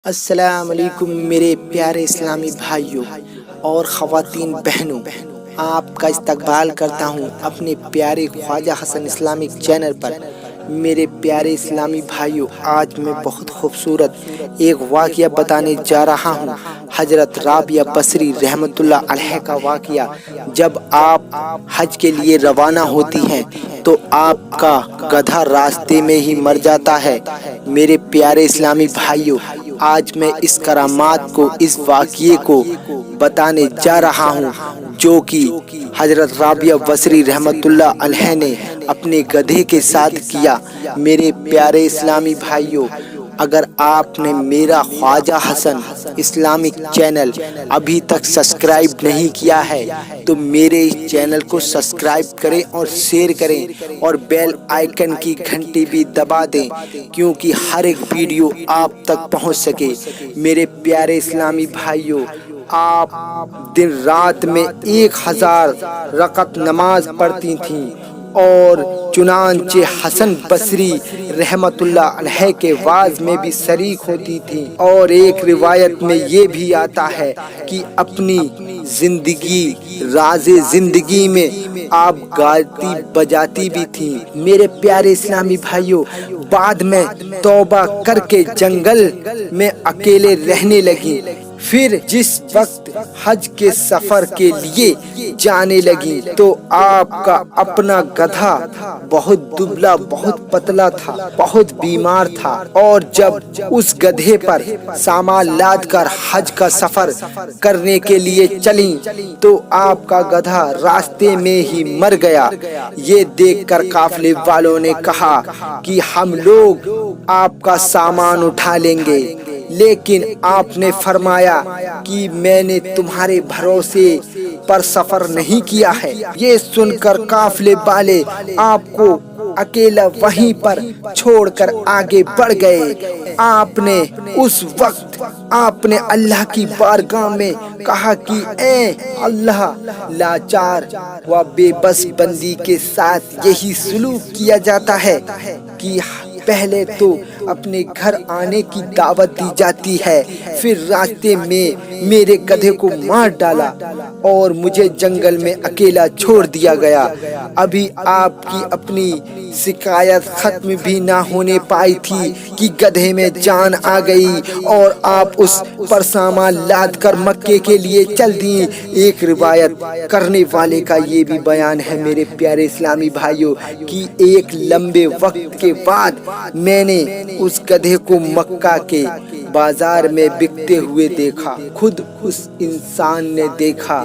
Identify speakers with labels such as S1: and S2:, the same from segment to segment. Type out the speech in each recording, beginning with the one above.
S1: السلام علیکم میرے پیارے اسلامی بھائیوں اور خواتین بہنوں، آپ کا استقبال کرتا ہوں اپنے پیارے خواجہ حسن اسلامک چینل پر۔ میرے پیارے اسلامی بھائیوں، آج میں بہت خوبصورت ایک واقعہ بتانے جا رہا ہوں۔ حضرت رابعہ بصری رحمۃ اللہ علیہ کا واقعہ۔ جب آپ حج کے لیے روانہ ہوتی ہیں تو آپ کا گدھا راستے میں ہی مر جاتا ہے۔ میرے پیارے اسلامی بھائیوں، آج میں اس کرامات کو، اس واقعے کو بتانے جا رہا ہوں جو کہ حضرت رابعہ بصری رحمۃ اللہ علیہ نے اپنے گدھے کے ساتھ کیا۔ میرے پیارے اسلامی بھائیوں، اگر آپ نے میرا خواجہ حسن اسلامک چینل ابھی تک سبسکرائب نہیں کیا ہے تو میرے اس چینل کو سبسکرائب کریں اور شیئر کریں اور بیل آئیکن کی گھنٹی بھی دبا دیں کیونکہ ہر ایک ویڈیو آپ تک پہنچ سکے۔ میرے پیارے اسلامی بھائیوں، آپ دن رات میں 1000 رکعت نماز پڑھتی تھیں اور چنانچہ حسن بصری رحمۃ اللہ علیہ کے وعظ میں بھی شریک ہوتی تھیں۔ اور ایک روایت میں یہ بھی آتا ہے کہ اپنی زندگی، راز زندگی میں آپ گاتی بجاتی بھی تھیں۔ میرے پیارے اسلامی بھائیوں، بعد میں توبہ کر کے جنگل میں اکیلے رہنے لگی۔ پھر جس وقت حج کے سفر کے لیے جانے لگی تو آپ کا اپنا گدھا بہت دبلا، بہت پتلا تھا، بہت بیمار تھا، اور جب اس گدھے پر سامان لاد کر حج کا سفر کرنے کے لیے چلیں تو آپ کا گدھا راستے میں ہی مر گیا۔ یہ دیکھ کر قافلے والوں نے کہا کہ ہم لوگ آپ کا سامان اٹھا لیں گے، لیکن آپ نے فرمایا کہ میں نے تمہارے بھروسے پر سفر نہیں کیا ہے۔ یہ سن کر قافلے والے آپ کو اکیلا وہیں پر چھوڑ کر آگے بڑھ گئے۔ آپ نے اس وقت اللہ کی بارگاہ میں کہا کہ اے اللہ، لاچار و بے بس بندی کے ساتھ یہی سلوک کیا جاتا ہے کہ پہلے تو اپنے گھر آنے کی دعوت دی جاتی ہے، پھر راستے میں میرے گدھے کو مار ڈالا اور مجھے جنگل میں اکیلا چھوڑ دیا گیا۔ ابھی آپ کی اپنی شکایت ختم بھی نہ ہونے پائی تھی کہ گدھے میں جان آ گئی اور آپ اس پر سامان لاد کر مکے کے لیے چل دیے۔ ایک روایت کرنے والے کا یہ بھی بیان ہے میرے پیارے اسلامی بھائیوں کہ ایک لمبے وقت کے بعد میں نے اس گدھے کو مکہ کے بازار میں بکتے ہوئے دیکھا۔ خود اس انسان نے دیکھا،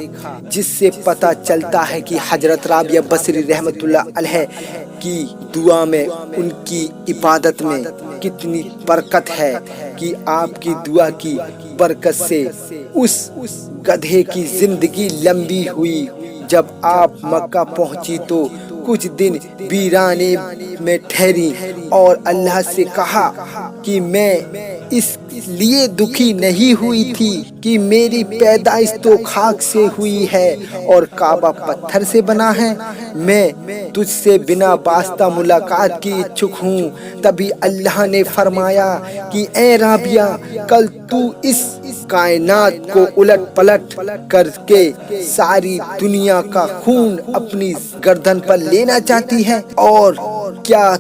S1: جس سے پتہ چلتا ہے کہ حضرت رابعہ بصری رحمۃ اللہ علیہ کی دعا میں، ان کی عبادت میں کتنی برکت ہے کہ آپ کی دعا کی برکت سے اس گدھے کی زندگی لمبی ہوئی۔ جب آپ مکہ پہنچی تو کچھ دن ویرانے میں ٹھہری اور اللہ سے کہا کہ میں اس لیے دکھی نہیں ہوئی تھی کہ میری پیدائش تو خاک سے ہوئی ہے اور کعبہ پتھر سے بنا ہے، میں تجھ سے بنا واسطہ ملاقات کی اچھک ہوں۔ تبھی اللہ نے فرمایا کہ اے رابعہ، کل تو اس کائنات کو الٹ پلٹ کر کے ساری دنیا کا خون اپنی گردن پر لینا چاہتی ہے، اور کیا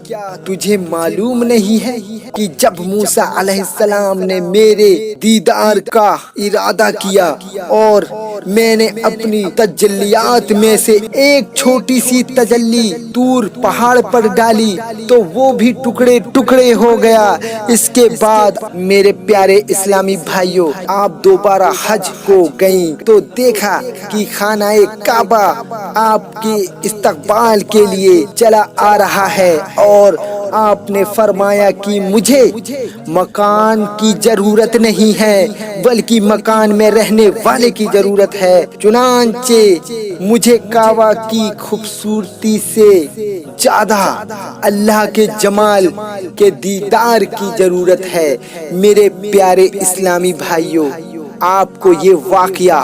S1: تجھے معلوم نہیں ہے کہ جب موسیٰ علیہ السلام نے میرے دیدار کا ارادہ کیا اور میں نے اپنی تجلیات میں سے ایک چھوٹی سی تجلی طور پہاڑ پر ڈالی تو وہ بھی ٹکڑے ٹکڑے ہو گیا۔ اس کے بعد میرے پیارے اسلامی بھائیوں، آپ دوبارہ حج کو گئیں تو دیکھا کہ خانہ کعبہ آپ کے استقبال کے لیے چلا آ رہا ہے، اور آپ نے فرمایا کہ مجھے مکان کی ضرورت نہیں ہے بلکہ مکان میں رہنے والے کی ضرورت ہے۔ چنانچہ مجھے کعبہ کی خوبصورتی سے زیادہ اللہ کے جمال کے دیدار کی ضرورت ہے۔ میرے پیارے اسلامی بھائیوں، آپ کو یہ واقعہ